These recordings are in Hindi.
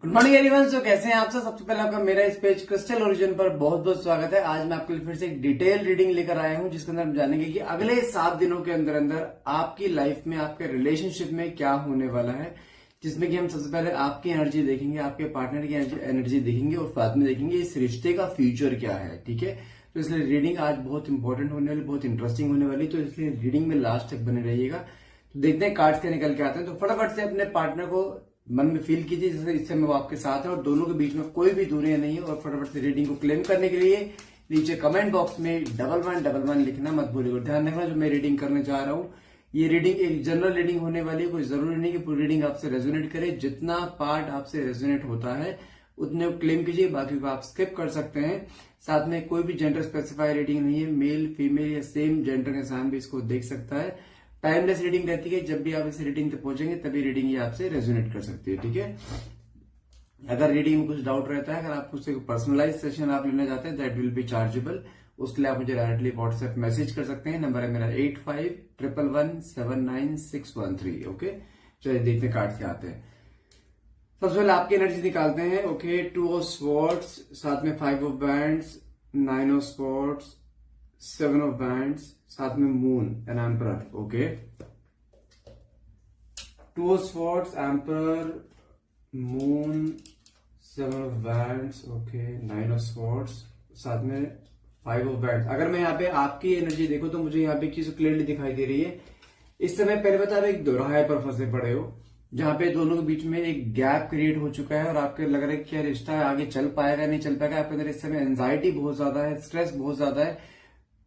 Good morning everyone. सो कैसे हैं आप सब। सबसे पहले आपका मेरा इस पेज क्रिस्टल ओरिजिन पर बहुत बहुत स्वागत है। आज मैं आपके लिए फिर से एक डिटेल रीडिंग लेकर आया हूं जिसके अंदर हम जानेंगे कि अगले 7 दिनों के अंदर अंदर आपकी लाइफ में, आपके रिलेशनशिप में क्या होने वाला है, जिसमें कि हम सबसे पहले आपकी एनर्जी देखेंगे, आपके पार्टनर की एनर्जी देखेंगे और साथ में देखेंगे इस रिश्ते का फ्यूचर क्या है। ठीक है, तो इसलिए रीडिंग आज बहुत इंपॉर्टेंट होने वाली, बहुत इंटरेस्टिंग होने वाली, तो इसलिए रीडिंग में लास्ट तक बने रहिएगा। तो देखते हैं कार्ड्स क्या निकल के आते हैं। तो फटाफट से अपने पार्टनर को मन में फील कीजिए जैसे इस समय वो आपके साथ है और दोनों के बीच में कोई भी दूरियां नहीं है। और फटाफट से रीडिंग को क्लेम करने के लिए नीचे कमेंट बॉक्स में 1111 लिखना मत भूलिएगा। ध्यान रखना जो मैं रीडिंग करने जा रहा हूँ, ये रीडिंग एक जनरल रीडिंग होने वाली है। कोई जरूरी नहीं कि पूरी रीडिंग आपसे रेजोनेट करे। जितना पार्ट आपसे रेजोनेट होता है उतने क्लेम कीजिए, बाकी को आप स्किप कर सकते हैं। साथ में कोई भी जेंडर स्पेसिफाई रीडिंग नहीं है, मेल फीमेल या सेम जेंडर के इंसान भी इसको देख सकता है। टाइमलेस रीडिंग रहती है, जब भी आप इस रीडिंग तक पहुंचेंगे तभी रीडिंग ये आपसे रेजोनेट कर सकती है। ठीक है, अगर रीडिंग में कुछ डाउट रहता है, अगर आप मुझसे पर्सनलाइज सेशन आप लेना चाहते हैं, दैट विल बी चार्जेबल। उसके लिए आप मुझे डायरेक्टली व्हाट्सएप मैसेज कर सकते हैं। नंबर है मेरा 8511179613। ओके, चलिए देखते हैं कार्ड क्या आते हैं। सबसे पहले आपकी एनर्जी निकालते हैं। ओके, 2 ऑफ स्वॉर्ड्स, साथ में 5 of bands, 9 of swords, 7 of bands, साथ में moon and emperor. Okay, 2 of swords, emperor, moon, 7 of bands, okay, 9 of swords, साथ में 5 ऑफ बैंड्स। अगर मैं यहाँ पे आपकी एनर्जी देखूं तो मुझे यहाँ पे एक चीज क्लियरली दिखाई दे रही है। इस समय पहले बता आप एक दोराहे पर फंसे पड़े हो, जहां पे दोनों के बीच में एक गैप क्रिएट हो चुका है और आपको लग रहा है कि रिश्ता आगे चल पाएगा नहीं चल पाएगा। आपके अंदर इस समय एंजाइटी बहुत ज्यादा है, स्ट्रेस बहुत ज्यादा है।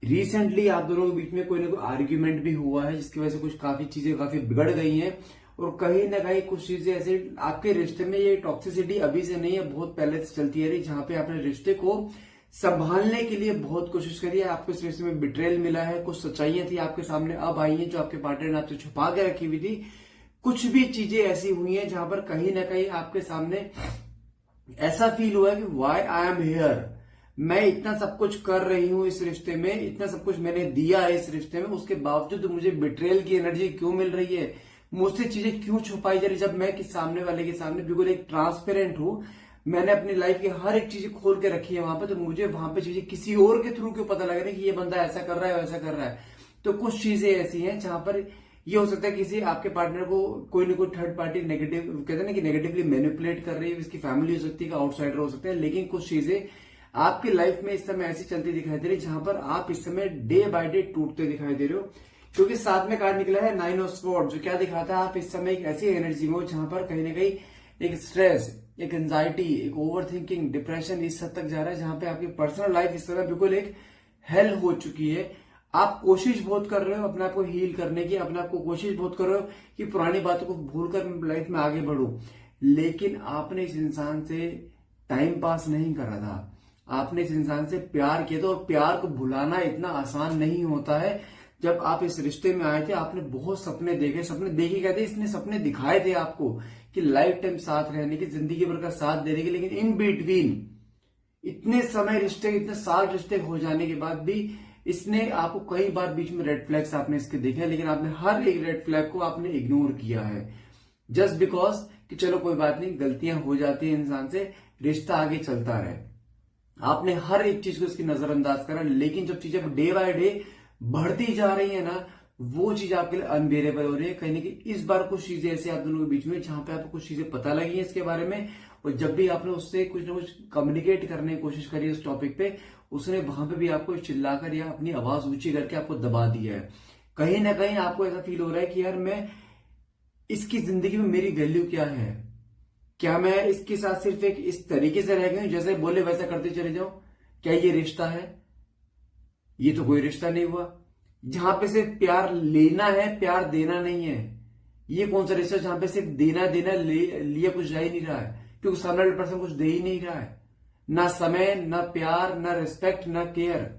रिसेंटली आप दोनों के बीच में कोई ना कोई आर्ग्यूमेंट भी हुआ है जिसकी वजह से कुछ काफी चीजें काफी बिगड़ गई हैं और कहीं ना कहीं कुछ चीजें ऐसे आपके रिश्ते में, ये टॉक्सिसिटी अभी से नहीं है, बहुत पहले से चलती है रही, जहां पे आपने रिश्ते को संभालने के लिए बहुत कोशिश करी है। आपको इस रिश्ते में बिट्रेल मिला है, कुछ सच्चाइयां थी आपके सामने अब आई हैं जो आपके पार्टनर ने आपसे छुपा के रखी हुई थी। कुछ भी चीजें ऐसी हुई हैं जहां पर कहीं ना कहीं आपके सामने ऐसा फील हुआ है कि वाई आई एम हियर, मैं इतना सब कुछ कर रही हूं इस रिश्ते में, इतना सब कुछ मैंने दिया है इस रिश्ते में, उसके बावजूद मुझे बिट्रेल की एनर्जी क्यों मिल रही है, मुझसे चीजें क्यों छुपाई जा रही, जब मैं सामने वाले के सामने बिल्कुल एक ट्रांसपेरेंट हूं, मैंने अपनी लाइफ की हर एक चीज खोल के रखी है वहां पर, तो मुझे वहां पे चीजें किसी और के थ्रू क्यों पता लग रहा है कि ये बंदा ऐसा कर रहा है वैसा कर रहा है। तो कुछ चीजें ऐसी हैं जहां पर ये हो सकता है किसी आपके पार्टनर को कोई ना कोई थर्ड पार्टी नेगेटिव कहते हैं ना कि नेगेटिवली मैनिपुलेट कर रही है। इसकी फैमिली हो सकती है, आउटसाइडर हो सकते हैं, लेकिन कुछ चीजें आपकी लाइफ में इस समय ऐसी चलती दिखाई दे रही है जहां पर आप इस समय डे बाय डे टूटते दिखाई दे रहे हो। क्योंकि साथ में कार्ड निकला है 9 ऑफ स्वॉर्ड, जो क्या दिखाता है आप इस समय एक ऐसी एनर्जी में हो जहां पर कहीं ना कहीं एक स्ट्रेस, एक एंजाइटी, एक ओवर थिंकिंग, डिप्रेशन इस हद तक जा रहा है जहां पे आपकी पर्सनल लाइफ इस समय बिल्कुल एक हेल हो चुकी है। आप कोशिश बहुत कर रहे हो अपने आप को हील करने की, अपने आप को कोशिश बहुत कर रहे हो कि पुरानी बातों को भूलकर लाइफ में आगे बढ़ो, लेकिन आपने इस इंसान से टाइम पास नहीं करा था, आपने इस इंसान से प्यार किया था और प्यार को भुलाना इतना आसान नहीं होता है। जब आप इस रिश्ते में आए थे आपने बहुत सपने देखे, सपने देखे गए थे, इसने सपने दिखाए थे आपको कि लाइफ टाइम साथ रहने की, जिंदगी भर का साथ देने की, लेकिन इन बिटवीन इतने समय रिश्ते, इतने साल रिश्ते हो जाने के बाद भी इसने आपको कई बार बीच में रेड फ्लैग्स आपने इसके देखे, लेकिन आपने हर एक रेड फ्लैग को आपने इग्नोर किया है जस्ट बिकॉज कि चलो कोई बात नहीं, गलतियां हो जाती है इंसान से, रिश्ता आगे चलता रहे। आपने हर एक चीज को इसकी नजरअंदाज करा, लेकिन जब चीजें डे बाय डे बढ़ती जा रही है ना, वो चीज आपके लिए अनबेरेबल हो रही है। कहीं ना कहीं इस बार कुछ चीजें ऐसे आप दोनों के बीच में जहां पे आपको कुछ चीजें पता लगी है इसके बारे में, और जब भी आपने उससे कुछ ना कुछ कम्युनिकेट करने की कोशिश करी उस टॉपिक पे, उसने वहां पे भी आपको चिल्लाकर या अपनी आवाज ऊंची करके आपको दबा दिया है। कहीं ना कहीं आपको ऐसा फील हो रहा है कि यार मैं इसकी जिंदगी में मेरी वैल्यू क्या है, क्या मैं इसके साथ सिर्फ एक इस तरीके से रह गई जैसे बोले वैसा करते चले जाऊं, क्या ये रिश्ता है? ये तो कोई रिश्ता नहीं हुआ जहां पे सिर्फ प्यार लेना है, प्यार देना नहीं है। ये कौन सा रिश्ता जहां पे सिर्फ देना देना लिया कुछ जा ही नहीं रहा है, क्योंकि सामने वाले पर्सन कुछ दे ही नहीं रहा है, ना समय, ना प्यार, ना रिस्पेक्ट, ना केयर।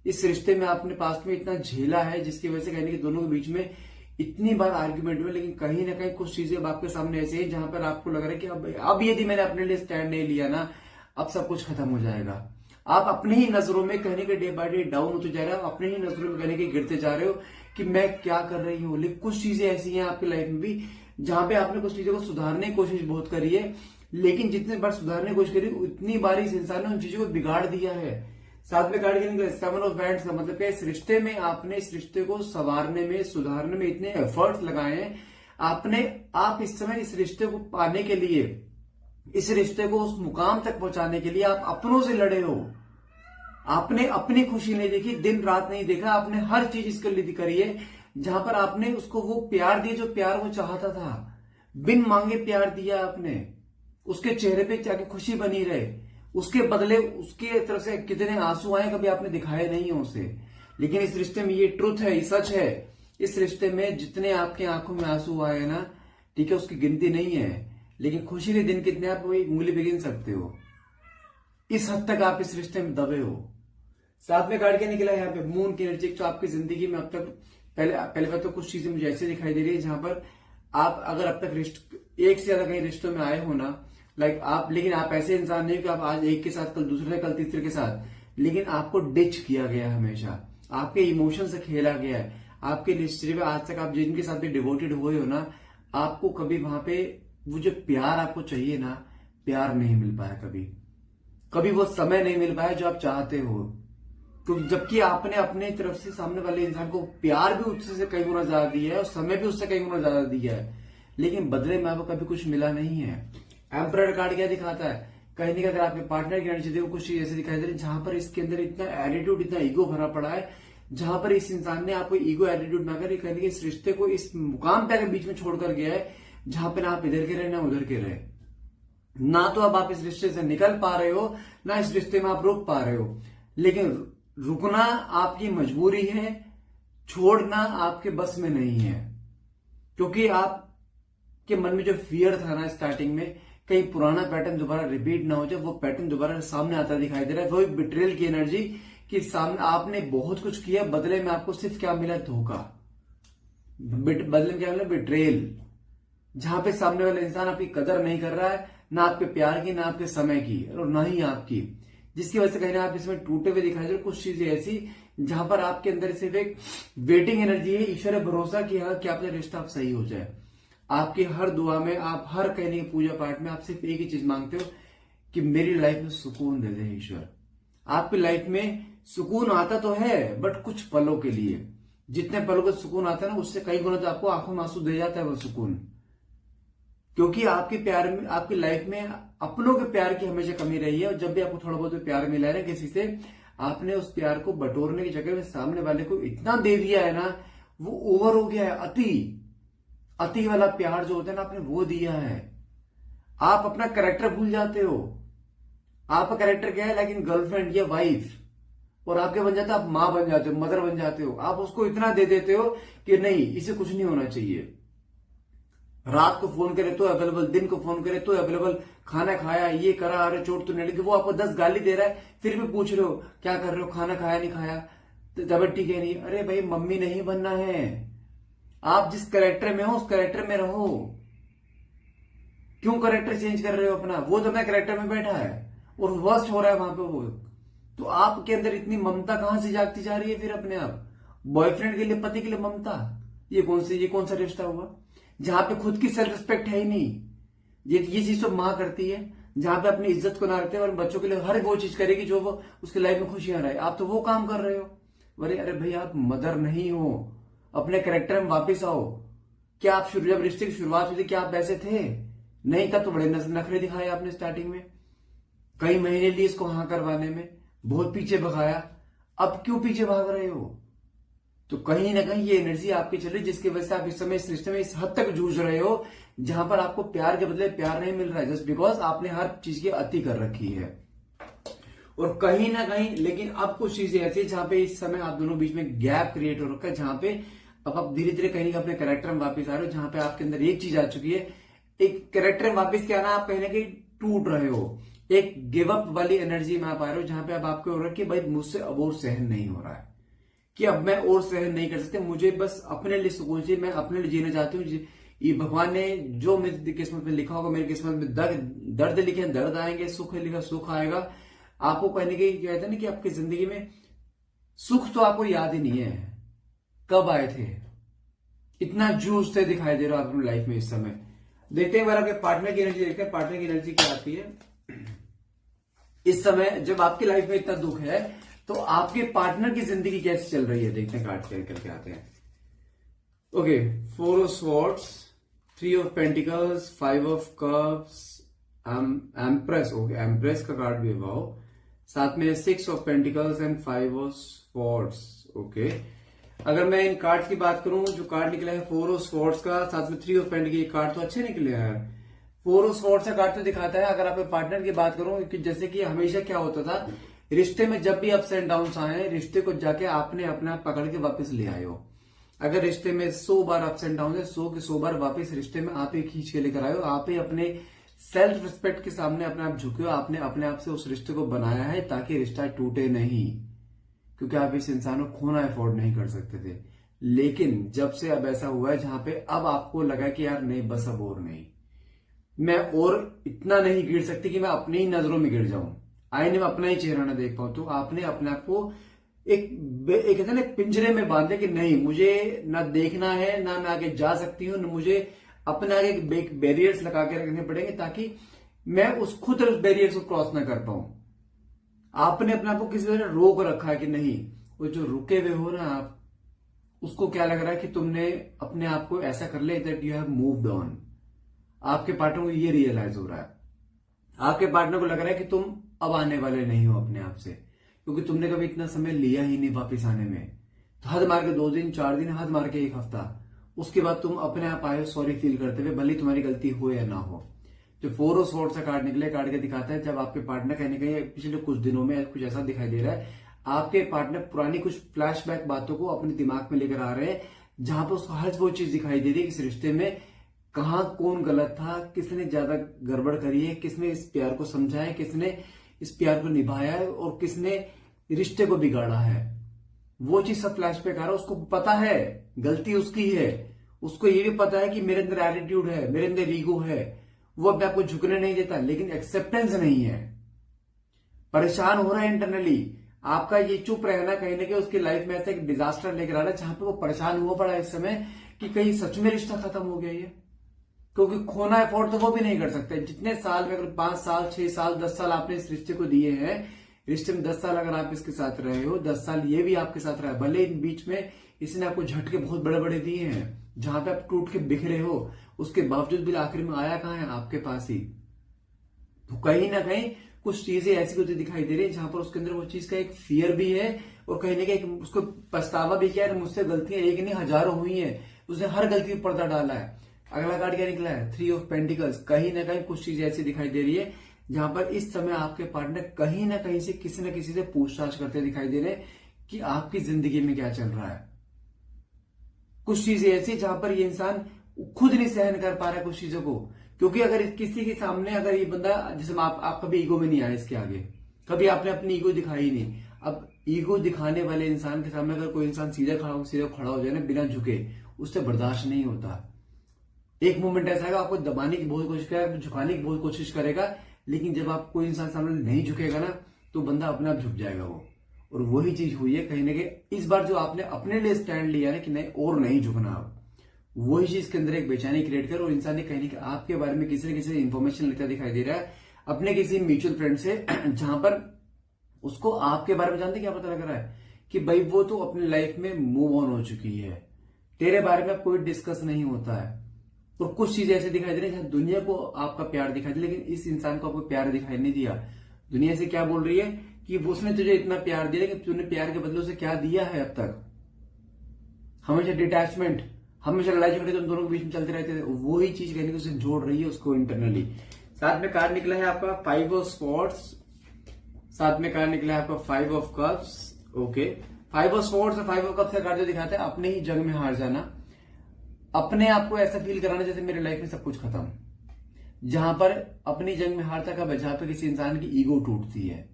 इस रिश्ते में आपने पास्ट में इतना झेला है जिसकी वजह से कहने कि दोनों के बीच में इतनी बार आर्ग्यूमेंट हुए, लेकिन कहीं ना कहीं कुछ चीजें अब आपके सामने ऐसे हैं जहां पर आपको लग रहा है कि अब यदि मैंने अपने लिए स्टैंड नहीं लिया ना, अब सब कुछ खत्म हो जाएगा। आप अपनी ही नजरों में कहने के डे बाय डे डाउन होते जा रहे हो, अपने ही नजरों में कहने के गिरते जा रहे हो कि मैं क्या कर रही हूं। लेकिन कुछ चीजें ऐसी हैं आपकी लाइफ में भी जहां पे आपने कुछ चीजों को सुधारने की कोशिश बहुत करी है, लेकिन जितने बार सुधारने की कोशिश करी उतनी बार इस इंसान ने उन चीजों को बिगाड़ दिया है। साथ में कार्ड के निकले 7 ऑफ वैंड्स का मतलब क्या, इस रिश्ते में आपने इस रिश्ते को संवारने में सुधारने में इतने एफर्ट्स लगाए हैं आपने। आप इस समय इस रिश्ते को पाने के लिए, इस रिश्ते को उस मुकाम तक पहुंचाने के लिए आप अपनों से लड़े हो। आपने अपनी खुशी नहीं देखी, दिन रात नहीं देखा, आपने हर चीज इसके लिए करी है। जहां पर आपने उसको वो प्यार दिया जो प्यार वो चाहता था, बिन मांगे प्यार दिया आपने, उसके चेहरे पे जाके खुशी बनी रहे, उसके बदले उसके तरफ से कितने आंसू आए कभी आपने दिखाए नहीं हो उसे। लेकिन इस रिश्ते में ये ट्रुथ है, ये सच है, इस रिश्ते में जितने आपकी आंखों में आंसू आए ना, ठीक है, उसकी गिनती नहीं है। लेकिन खुशी के दिन कितने आप वही उंगली पे गिन सकते हो। इस हद तक आप इस रिश्ते में दबे हो। साथ में कार्ड क्या निकला है यहाँ पे, मून की एनर्जी। तो आपकी जिंदगी में अब तक पहले बात तो कुछ चीजें मुझे ऐसे दिखाई दे रही है जहां पर आप अगर अब तक एक से ज्यादा कहीं रिश्तों में आए हो ना, लाइक आप, लेकिन आप ऐसे इंसान नहीं कि आप आज एक के साथ, कल दूसरे, कल तीसरे के साथ, लेकिन आपको डिच किया गया है हमेशा, आपके इमोशन से खेला गया है। आपके रिश्ते में आज तक आप जिनके साथ भी डिवोटेड हुए हो ना, आपको कभी वहां पे वो जो प्यार आपको चाहिए ना, प्यार नहीं मिल पाया कभी, कभी वो समय नहीं मिल पाया जो आप चाहते हो। तो जबकि आपने अपने तरफ से सामने वाले इंसान को प्यार भी उससे कई गुना ज्यादा दिया है और समय भी उससे कई गुना ज्यादा दिया है, लेकिन बदले में आपको कभी कुछ मिला नहीं है। एम्परर कार्ड क्या दिखाता है, कहीं ना कहीं अगर आपके पार्टनर की एनर्जी देखो, कुछ चीज ऐसे दिखाई दे रही है जहां पर इसके अंदर इतना एटीट्यूड, इतना ईगो भरा पड़ा है, जहां पर इस इंसान ने आपको ईगो एटीट्यूड ना कर, कहीं इस रिश्ते को इस मुकाम पे बीच में छोड़कर गया है जहां पर ना आप इधर के रहे ना उधर के रहे। ना तो अब आप इस रिश्ते से निकल पा रहे हो, ना इस रिश्ते में आप रुक पा रहे हो। लेकिन रुकना आपकी मजबूरी है, छोड़ना आपके बस में नहीं है, क्योंकि आपके मन में जो फियर था ना स्टार्टिंग में, कहीं पुराना पैटर्न दोबारा रिपीट ना हो जाए, वो पैटर्न दोबारा सामने आता दिखाई दे रहा है। वही बिट्रेल की एनर्जी कि सामने आपने बहुत कुछ किया, बदले में आपको सिर्फ क्या मिला, धोखा। बदले में क्या मिला, बिट्रेल। जहां पे सामने वाला इंसान आपकी कदर नहीं कर रहा है, ना आपके प्यार की, ना आपके समय की, और ना ही आपकी, जिसकी वजह से कहीं ना आप इसमें टूटे हुए दिखाई दे। कुछ चीजें ऐसी जहां पर आपके अंदर सिर्फ एक वेटिंग एनर्जी है, ईश्वर है, भरोसा कि हाँ कि आपका रिश्ता आप सही हो जाए। आपकी हर दुआ में, आप हर कहने की पूजा पाठ में आप सिर्फ एक ही चीज मांगते हो कि मेरी लाइफ में सुकून दे दे ईश्वर। आपकी लाइफ में सुकून आता तो है, बट कुछ पलों के लिए। जितने पलों का सुकून आता है ना, उससे कई गुना तो आपको आंखों में आंसू दे जाता है वो सुकून, क्योंकि आपके प्यार में, आपकी लाइफ में अपनों के प्यार की हमेशा कमी रही है। और जब भी आपको थोड़ा बहुत प्यार मिला है ना किसी से, आपने उस प्यार को बटोरने की जगह में सामने वाले को इतना दे दिया है ना, वो ओवर हो गया है। अति वाला प्यार जो होता है ना, आपने वो दिया है। आप अपना कैरेक्टर भूल जाते हो। आपका कैरेक्टर क्या है, लेकिन गर्लफ्रेंड या वाइफ, और आपके बन जाता है, आप मां बन जाते हो, मदर बन जाते हो। आप उसको इतना दे देते हो कि नहीं, इसे कुछ नहीं होना चाहिए। रात को फोन करे तो अवेलेबल, दिन को फोन करे तो अवेलेबल, खाना खाया, ये करा, अरे चोट तो नहीं लगी, वो आपको 10 गाली दे रहा है, फिर भी पूछ रहे हो क्या कर रहे हो, खाना खाया नहीं खाया, तो तबियत ठीक है नहीं। अरे भाई, मम्मी नहीं बनना है। आप जिस कैरेक्टर में हो उस कैरेक्टर में रहो। क्यों कैरेक्टर चेंज कर रहे हो अपना? वो तो अपना कैरेक्टर में बैठा है और वर्स्ट हो रहा है वहां पे वो। तो आपके अंदर इतनी ममता कहां से जागती जा रही है फिर अपने आप? बॉयफ्रेंड के लिए, पति के लिए ममता, ये कौन सा रिश्ता हुआ जहां पे खुद की सेल्फ रिस्पेक्ट है ही नहीं। ये चीज तो मां करती है, जहां पे अपनी इज्जत को ना रखते और बच्चों के लिए हर वो चीज करेगी जो वो उसकी लाइफ में खुशियां रहे। आप तो वो काम कर रहे हो। अरे भाई, आप मदर नहीं हो, अपने कैरेक्टर में वापिस आओ। क्या आप जब रिश्ते की शुरुआत हुई थी क्या आप ऐसे थे? नहीं था, तो बड़े नखरे दिखाए आपने स्टार्टिंग में, कई महीने लिए इसको हाँ करवाने में, बहुत पीछे भगाया। अब क्यों पीछे भाग रहे हो? तो कहीं ना कहीं ये एनर्जी आपकी चल रही, जिसकी वजह से आप इस समय इस रिश्ते में इस हद तक जूझ रहे हो जहां पर आपको प्यार के बदले प्यार नहीं मिल रहा है, जस्ट बिकॉज आपने हर चीज की अति कर रखी है। और कहीं ना कहीं, लेकिन अब कुछ चीजें ऐसी जहां पे इस समय आप दोनों बीच में गैप क्रिएट हो रखा है, जहां पे अब आप धीरे धीरे कहीं अपने कैरेक्टर में वापिस आ रहे हो, जहां पे आपके अंदर एक चीज आ चुकी है, एक कैरेक्टर में वापिस क्या ना, आप कहीं ना कहीं टूट रहे हो, एक गिव अप वाली एनर्जी में आप आ रहे हो, जहां पे अब आपको हो रहा है कि भाई मुझसे अब और सहन नहीं हो रहा है, कि अब मैं और सहन नहीं कर सकते, मुझे बस अपने लिए सुकून चाहिए, मैं अपने लिए जीना चाहती हूँ। ये भगवान ने जो मेरी किस्मत में लिखा होगा, मेरी किस्मत में दर्द लिखे हैं दर्द आएंगे, सुख लिखा सुख आएगा। आपको कहने की कहते हैं ना कि आपकी जिंदगी में सुख तो आपको याद ही नहीं है कब आए थे। इतना जूझते दिखाई दे रहा है आप अपनी लाइफ में इस समय। देखते हैं एक बार आपके पार्टनर की एनर्जी, देखते हैं पार्टनर की एनर्जी क्या आती है इस समय जब आपकी लाइफ में इतना दुख है। तो आपके पार्टनर की जिंदगी कैसे चल रही है, देखते हैं कार्ड क्लियर करके आते हैं। Okay, 4 of swords, 3 of pentacles, 5 of cups, empress. Okay, empress का कार्ड भी है, वाओ। साथ में 6 of pentacles and 5 of swords. Okay, अगर मैं इन कार्ड की बात करूं, जो कार्ड निकला है 4 ऑफ स्वॉर्ड्स का, साथ में 3 ऑफ पेंटिकल, कार्ड तो अच्छे निकले हैं। 4 ऑफ स्वॉर्ड्स का कार्ड तो दिखाता है, अगर आप पार्टनर की बात करूं कि जैसे कि हमेशा क्या होता था, रिश्ते में जब भी अप्स एंड डाउन्स आए, रिश्ते को जाके आपने अपना पकड़ के वापस ले आए हो। अगर रिश्ते में 100 बार अप्स एंड डाउन है, 100 के 100 बार वापस रिश्ते में आप ही खींच के लेकर आए हो। आप ही अपने सेल्फ रिस्पेक्ट के सामने अपने आप झुके हो, आपने अपने आप से उस रिश्ते को बनाया है ताकि रिश्ता टूटे नहीं, क्योंकि आप इस इंसान को खोना अफोर्ड नहीं कर सकते थे। लेकिन जब से अब ऐसा हुआ है जहां पे अब आपको लगा कि यार नहीं, बस अब और नहीं, मैं और इतना नहीं गिर सकती कि मैं अपनी ही नजरों में गिर जाऊं, आईने में अपना ही चेहरा ना देख पाऊं। तो आपने अपने आप को एक कहते हैं ना पिंजरे में बांधे कि नहीं, मुझे ना देखना है, ना मैं आगे जा सकती हूँ, ना मुझे अपने आगे बैरियर्स लगा के रखने पड़ेंगे ताकि मैं खुद उस बैरियर्स को क्रॉस ना कर पाऊं। आपने अपने आप को किसी तरह रोक रखा है कि नहीं, वो जो रुके हुए हो ना आप, उसको क्या लग रहा है कि तुमने अपने आप को ऐसा कर लिया that you have moved on. आपके पार्टनर को ये रियलाइज हो रहा है, आपके पार्टनर को लग रहा है कि तुम अब आने वाले नहीं हो अपने आप से, क्योंकि तुमने कभी इतना समय लिया ही नहीं वापिस आने में। तो हद मार के 2 दिन 4 दिन, हद मार के 1 हफ्ता, उसके बाद तुम अपने आप आए सॉरी फील करते हुए, भले तुम्हारी गलती हो या ना हो। जो 4 ऑफ स्वॉर्ड्स का कार्ड निकले, कार्ड का दिखाता है जब आपके पार्टनर कहीं ना कहीं पिछले कुछ दिनों में कुछ ऐसा दिखाई दे रहा है, आपके पार्टनर पुरानी कुछ फ्लैशबैक बातों को अपने दिमाग में लेकर आ रहे हैं, जहां पर उसको हर वो चीज दिखाई दे रही है, इस रिश्ते में कहां कौन गलत था, किसने ज्यादा गड़बड़ करी है, किसने इस प्यार को समझा है, किसने इस प्यार को निभाया है और किसने रिश्ते को बिगाड़ा है। वो चीज सब फ्लैशबैक आ रहा है, उसको पता है गलती उसकी है, उसको ये भी पता है कि मेरे अंदर एटीट्यूड है, मेरे अंदर ईगो है, वो अपने आप को झुकने नहीं देता, लेकिन एक्सेप्टेंस नहीं है, परेशान हो रहा है इंटरनली। आपका ये चुप रहना कहीं ना कहीं उसकी लाइफ में ऐसा एक डिजास्टर लेकर आ रहा है जहां पे वो परेशान हुआ पड़ा है इस समय कि कहीं सच में रिश्ता खत्म हो गया ये, क्योंकि खोना अफोर्ड तो वो भी नहीं कर सकते। जितने साल में, अगर 5 साल 6 साल 10 साल आपने इस रिश्ते को दिए हैं, रिश्ते में 10 साल अगर आप इसके साथ रहे हो, 10 साल ये भी आपके साथ रहा, भले इन बीच में इसने आपको झटके बहुत बड़े बड़े दिए हैं जहां पे आप टूट के बिखरे हो, उसके बावजूद भी आखिर में आया कहां है, आपके पास ही। तो कहीं ना कहीं कुछ चीजें ऐसी होती दिखाई दे रही है जहां पर उसके अंदर वो चीज का एक फियर भी है और कहीं ना कहीं उसको पछतावा भी किया है, मुझसे गलतियां एक नहीं हजारों हुई है, उसने हर गलती पर पर्दा डाला है। अगला कार्ड क्या निकला है, 3 ऑफ पेंटिकल्स। कहीं ना कहीं कुछ चीजें ऐसी दिखाई दे रही है जहां पर इस समय आपके पार्टनर कहीं ना कहीं से किसी न किसी से पूछताछ करते दिखाई दे रहे हैं कि आपकी जिंदगी में क्या चल रहा है। कुछ चीजें ऐसी जहां पर ये इंसान खुद नहीं सहन कर पा रहा है कुछ चीजों को, क्योंकि अगर किसी के सामने अगर ये बंदा, जैसे आप कभी ईगो में नहीं आए इसके आगे, कभी आपने अपनी ईगो दिखाई नहीं। अब ईगो दिखाने वाले इंसान के सामने अगर कोई इंसान सीधा खड़ा हो जाए ना बिना झुके, उससे बर्दाश्त नहीं होता। एक मोमेंट ऐसा आएगा आपको दबाने की बहुत कोशिश करेगा, झुकाने की बहुत कोशिश करेगा, लेकिन जब आप कोई इंसान सामने नहीं झुकेगा ना तो बंदा अपने आप झुक जाएगा वो। और वही चीज हुई है कहीं ना कहीं इस बार, जो आपने अपने लिए स्टैंड लिया है कि नहीं और नहीं झुकना, अब वही चीज के अंदर एक बेचैनी क्रिएट कर, और इंसान ने कहीं ना कहीं आपके बारे में किसी न किसी इन्फॉर्मेशन लेता दिखाई दे रहा है अपने किसी म्यूचुअल फ्रेंड से, जहां पर उसको आपके बारे में जानते क्या पता लग रहा है कि भाई वो तो अपनी लाइफ में मूव ऑन हो चुकी है, तेरे बारे में कोई डिस्कस नहीं होता है। और कुछ चीजें ऐसे दिखाई दे रही है जहां दुनिया को आपका प्यार दिखाई दे, लेकिन इस इंसान को आपको प्यार दिखाई नहीं दिया। दुनिया से क्या बोल रही है कि उसने तुझे इतना प्यार दिया, लेकिन तूने प्यार के बदले उसे क्या दिया है अब तक। हमेशा डिटैचमेंट, हमेशा लड़ाई झगड़े तुम दोनों के बीच में चलते रहते थे, वही चीज कहने की उसे जोड़ रही है उसको इंटरनली। साथ में कार्ड निकला है आपका 5 ऑफ स्वॉर्ड्स, साथ में कार्ड निकला है आपका 5 of cups. Okay, 5 of swords और 5 ऑफ कप्स का कार्ड जो दिखाता है अपने ही जंग में हार जाना, अपने आप को ऐसा फील कराना जैसे मेरे लाइफ में सब कुछ खत्म। जहां पर अपनी जंग में हारता कब है, जहां पर किसी इंसान की ईगो टूटती है,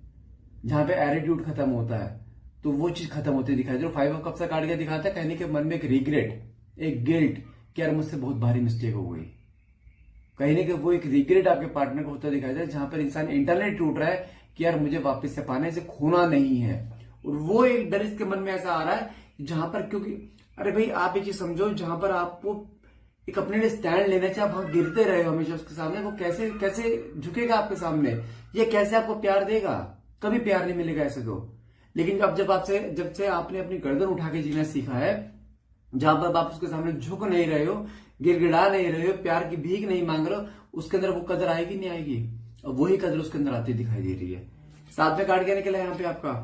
जहां पे एटीट्यूड खत्म होता है, तो वो चीज खत्म होती दिखाई दे। 5 ऑफ कप्स का कार्ड क्या दिखाता है, कहने के मन में एक रिग्रेट, एक गिल्ट कि यार मुझसे बहुत भारी मिस्टेक हो गई। कहीं ना कहीं वो एक रिग्रेट आपके पार्टनर को होता दिखाई दे, जहां पर इंसान इंटरनली टूट रहा है कि यार मुझे वापस से पाना है, इसे खोना नहीं है। और वो एक डर इसके मन में ऐसा आ रहा है जहां पर, क्योंकि अरे भाई आप एक चीज समझो, जहां पर आपको एक अपने लिए स्टैंड लेना चाहिए। आप वहां गिरते रहे हो हमेशा उसके सामने, वो कैसे कैसे झुकेगा आपके सामने, ये कैसे आपको प्यार देगा? कभी प्यार नहीं मिलेगा ऐसे तो। लेकिन अब जब से आपने अपनी गर्दन उठा के जीना सीखा है, जहां पर आप उसके सामने झुक नहीं रहे हो, गिड़गिड़ा नहीं रहे हो, प्यार की भीख नहीं मांग रहे हो, उसके अंदर वो कदर आएगी नहीं आएगी? और वही कदर उसके अंदर आती दिखाई दे रही है। साथ में कार्ड क्या निकला है यहाँ पे आपका?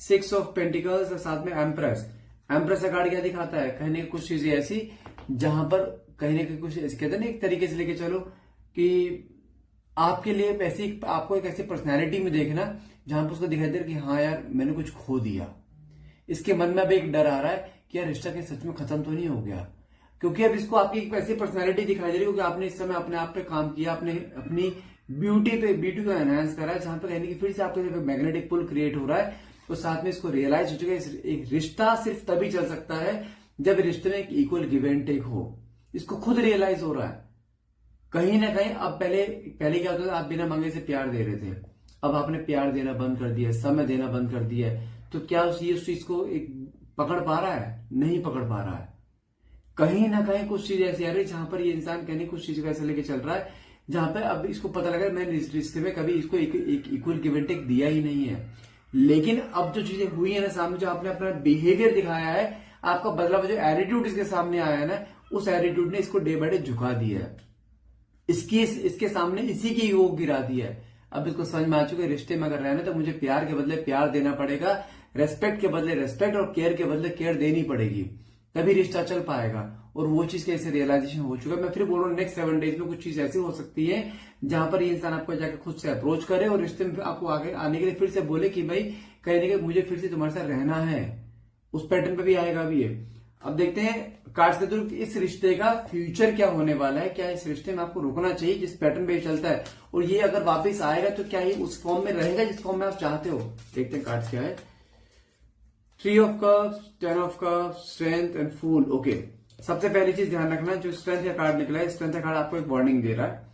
6 ऑफ पेंटिकल्स और साथ में एम्प्रेस। एम्प्रेस का कार्ड क्या दिखाता है? कहने की कुछ चीजें ऐसी जहां पर कहने की कुछ ऐसी, कहते हैं ना एक तरीके से लेके चलो कि आपके लिए ऐसी, आपको एक ऐसी पर्सनैलिटी में देखना जहां पर उसको दिखाई दे रहा कि हाँ यार मैंने कुछ खो दिया। इसके मन में अब एक डर आ रहा है कि यार रिश्ता के सच में खत्म तो नहीं हो गया, क्योंकि अब इसको आपकी एक ऐसी पर्सनैलिटी दिखाई दे रही है क्योंकि आपने इस समय अपने आप पे काम किया, आपने अपनी ब्यूटी को एनहांस करा है, जहां पर कहने की फिर से आपके मैग्नेटिक पुल क्रिएट हो रहा है। तो साथ में इसको रियलाइज हो चुका है एक रिश्ता सिर्फ तभी चल सकता है जब रिश्ते में एक इक्वल गिव एंड टेक हो। इसको खुद रियलाइज हो रहा है कहीं ना कहीं। अब पहले क्या होता था, आप बिना मांगे से प्यार दे रहे थे, अब आपने प्यार देना बंद कर दिया, समय देना बंद कर दिया है। तो क्या उस चीज को एक पकड़ पा रहा है? नहीं पकड़ पा रहा है। कहीं ना कहीं कुछ चीज ऐसी आ रही है जहां पर ये इंसान कहने कुछ चीज को ऐसे लेके चल रहा है जहां पर अब इसको पता लगा मैंने इस रिश्ते में कभी इसको एक इक्वल गिव एंड टेक दिया ही नहीं है। लेकिन अब जो चीजें हुई है ना सामने, जो आपने अपना बिहेवियर दिखाया है, आपका बदलाव, जो एटीट्यूड इसके सामने आया है ना, उस एटीट्यूड ने इसको डे बाय डे झुका दिया है। इसके सामने इसी की योग गिरा दिया है। अब इसको समझ में आ चुका है रिश्ते में अगर रहना तो मुझे प्यार के बदले प्यार देना पड़ेगा, रेस्पेक्ट के बदले रेस्पेक्ट और केयर के बदले केयर देनी पड़ेगी, तभी रिश्ता चल पाएगा। और वो चीज कैसे रियलाइजेशन हो चुका है। मैं फिर बोल रहा हूँ नेक्स्ट 7 डेज में कुछ चीज ऐसी हो सकती है जहां पर ये इंसान आपको जाकर खुद से अप्रोच करे और रिश्ते में आपको आगे आने के लिए फिर से बोले कि भाई कहीं ना कहीं मुझे फिर से तुम्हारे साथ रहना है। उस पैटर्न पे भी आएगा अभी ये। अब देखते हैं कार्ड्स के थ्रू इस रिश्ते का फ्यूचर क्या होने वाला है। क्या इस रिश्ते में आपको रुकना चाहिए जिस पैटर्न पे चलता है, और ये अगर वापस आएगा तो क्या ये उस फॉर्म में रहेगा जिस फॉर्म में आप चाहते हो? देखते हैं कार्ड्स क्या है। 3 of cups, 10 of cups, strength and fool. Okay, सबसे पहली चीज ध्यान रखना, जो स्ट्रेंथ का कार्ड निकला है, स्ट्रेंथ का कार्ड आपको एक वार्निंग दे रहा है।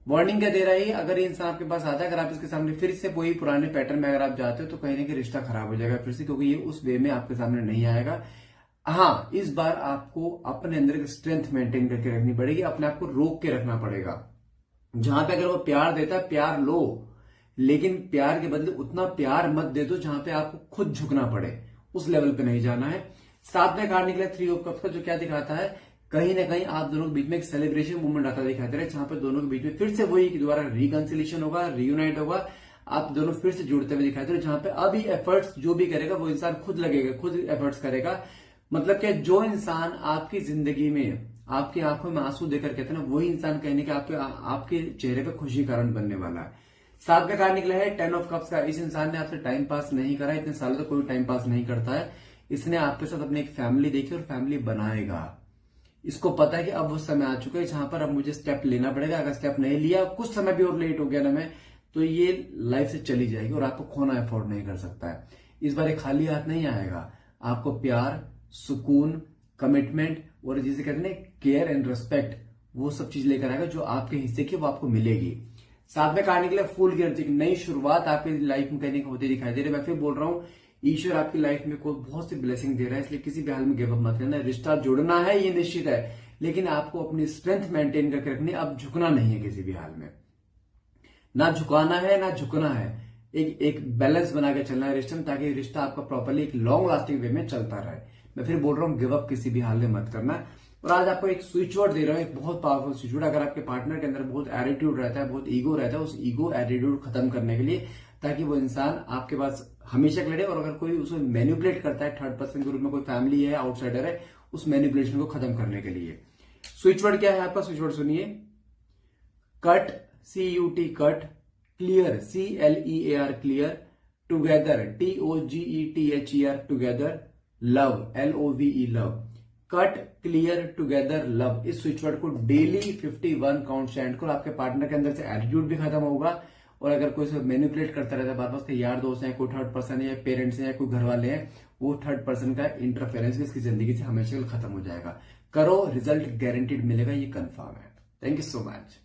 वार्निंग क्या दे रहा है? अगर ये इंसान आपके पास आता है, अगर आप इसके सामने फिर से वही पुराने पैटर्न में अगर आप जाते हो तो कहीं ना कहीं रिश्ता खराब हो जाएगा फिर से, क्योंकि ये उस वे में आपके सामने नहीं आएगा। हाँ, इस बार आपको अपने अंदर की स्ट्रेंथ मेंटेन करके रखनी पड़ेगी, अपने आप को रोक के रखना पड़ेगा। जहां पे अगर वो प्यार देता है, प्यार लो, लेकिन प्यार के बदले उतना प्यार मत दे दो जहां पे आपको खुद झुकना पड़े, उस लेवल पे नहीं जाना है। साथ में कार्ड निकला 3 ऑफ कप्स का, जो क्या दिखाता है? कहीं ना कहीं आप दोनों के बीच में एक सेलिब्रेशन मूवमेंट आता दिखाई दे रहा है, जहां पर दोनों के बीच में फिर से वही दोबारा रिकंसिलेशन होगा, रियूनाइट होगा, आप दोनों फिर से जुड़ते हुए दिखाई दे रहे हो। जहां पे अभी एफर्ट्स जो भी करेगा वो इंसान खुद लगेगा, खुद एफर्ट्स करेगा। मतलब क्या, जो इंसान आपकी जिंदगी में आपकी आंखों में आंसू देकर कहते हैं ना, वही इंसान कहने के आपके चेहरे पे खुशी कारण बनने वाला है। साथ में कार्ड निकला है 10 ऑफ कप्स का। इस इंसान ने आपसे टाइम पास नहीं करा, इतने सालों तक कोई टाइम पास नहीं करता है। इसने आपके साथ अपनी एक फैमिली देखी और फैमिली बनाएगा। इसको पता है कि अब वो समय आ चुका है जहां पर अब मुझे स्टेप लेना पड़ेगा। अगर स्टेप नहीं लिया, कुछ समय भी और लेट हो गया ना मैं, तो ये लाइफ से चली जाएगी और आपको खोना अफोर्ड नहीं कर सकता है। इस बार एक खाली हाथ नहीं आएगा, आपको प्यार, सुकून, कमिटमेंट और जिसे कहते हैं केयर एंड रिस्पेक्ट, वो सब चीज लेकर आएगा जो आपके हिस्से की वो आपको मिलेगी। साथ में कार्ड निकला फूल की एनर्जी, नई शुरुआत आपकी लाइफ में कहने को होती दिखाई दे रही है। मैं फिर बोल रहा हूँ, ईश्वर आपकी लाइफ में कोई बहुत सी ब्लेसिंग दे रहा है, इसलिए किसी भी हाल में गिव अप मत करना। रिश्ता जुड़ना है ये निश्चित है, लेकिन आपको अपनी स्ट्रेंथ मेंटेन करके रखनी है। अब झुकना नहीं है किसी भी हाल में, ना झुकाना है ना झुकना है। एक बैलेंस बना के चलना है रिश्ते में, ताकि रिश्ता आपका प्रॉपरली एक लॉन्ग लास्टिंग वे में चलता रहे। मैं फिर बोल रहा हूँ, गिव अप किसी भी हाल में मत करना। और आज आपको एक स्विच वर्ड दे रहा हूँ, एक बहुत पावरफुल स्विच वर्ड। अगर आपके पार्टनर के अंदर बहुत एटीट्यूड रहता है, बहुत ईगो रहता है, उस ईगो एटीट्यूड खत्म करने के लिए, ताकि वो इंसान आपके पास हमेशा लड़े। और अगर कोई उसे मैनिपुलेट करता है, थर्ड पर्सन के रूप में कोई फैमिली है, आउटसाइडर है, उस मैनिपुलेशन को खत्म करने के लिए स्विच वर्ड क्या है आपका? स्विच वर्ड सुनिए, cut, CUT cut, clear, CLEAR clear, together, TOGETHER together, love, LOVE love. Cut, clear, together, love. इस स्विच वर्ड को डेली 51 काउंट स्टैंड करो। आपके पार्टनर के अंदर से एटीट्यूड भी खत्म होगा। और अगर कोई मैनिपुलेट करता रहता है बार बार, यार दोस्त है, कोई थर्ड पर्सन है, या पेरेंट्स है, या कोई घर वाले हैं, वो थर्ड पर्सन का इंटरफेरेंस भी इसकी जिंदगी से हमेशा खत्म हो जाएगा। करो, रिजल्ट गारंटीड मिलेगा, ये कंफर्म है। Thank you so much.